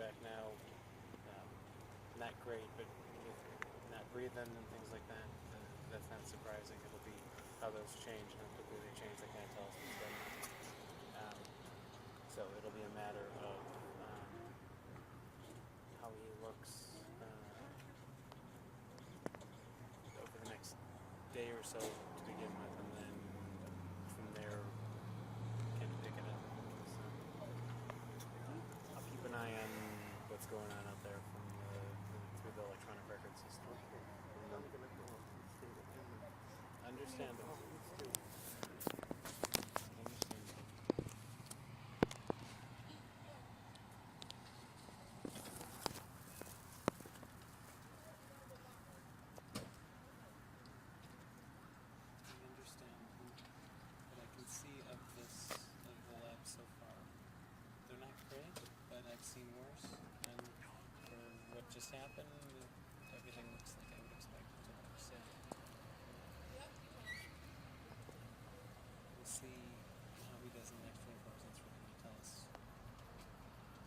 feedback now. Not great, but with not breathing and things like that, that's not surprising. It'll be how those change and how quickly they change. They can't tell us what's going on. Um, so it'll be a matter of how he looks over the next day or so to begin with, and then from there, kind of picking it. So I'll keep an eye on what's going on out there from through the electronic record system. Understandable. What I can see of the lab so far, they're not great, but I've seen worse. And for what just happened, everything looks like I would expect it to look. So we'll see how he does in the next 24 hours. That's really going to tell us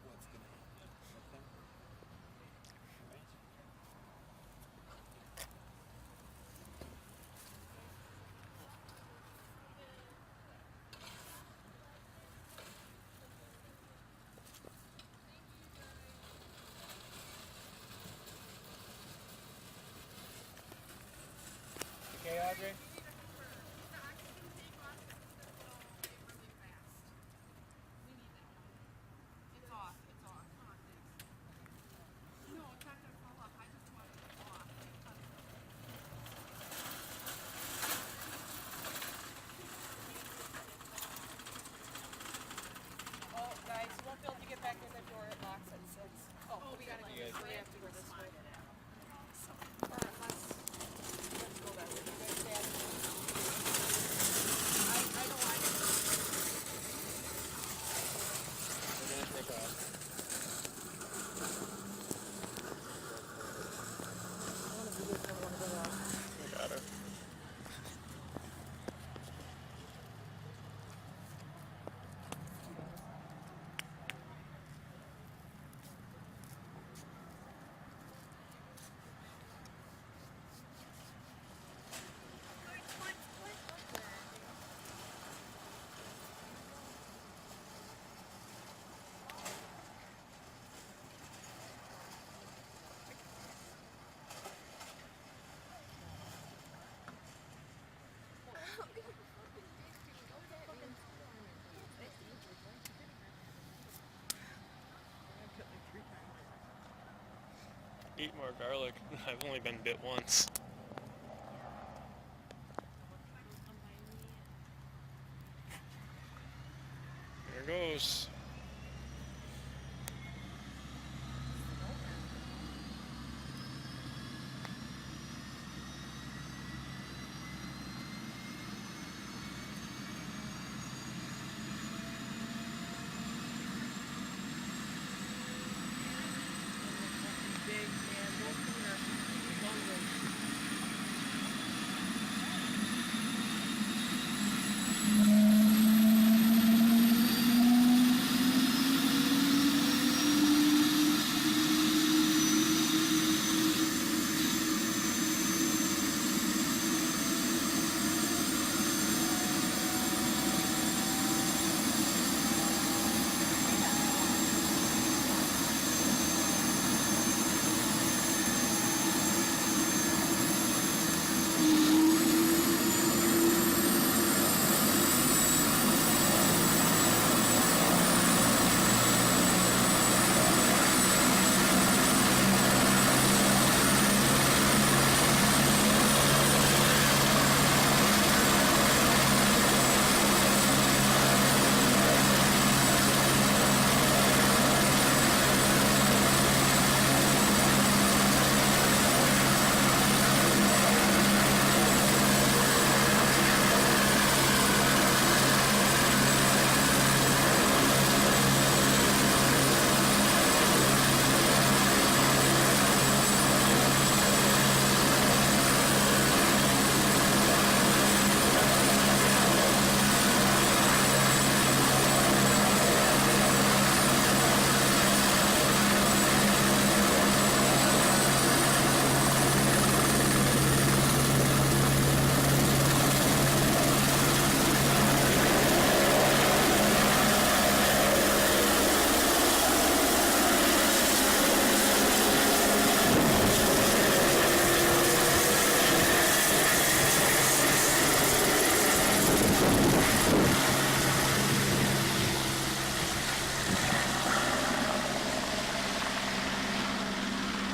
what's going to happen. Okay? All right? Okay, Audrey? Guys, you won't be able to get back in the door. It locks at 6. Oh, we gotta go this way. We have to go this way. Or unless, let's go that way. You guys stay out of I don't want it. We're going to take off. I want to video from one of the I got her. Eat more garlic. I've only been bit once. There goes.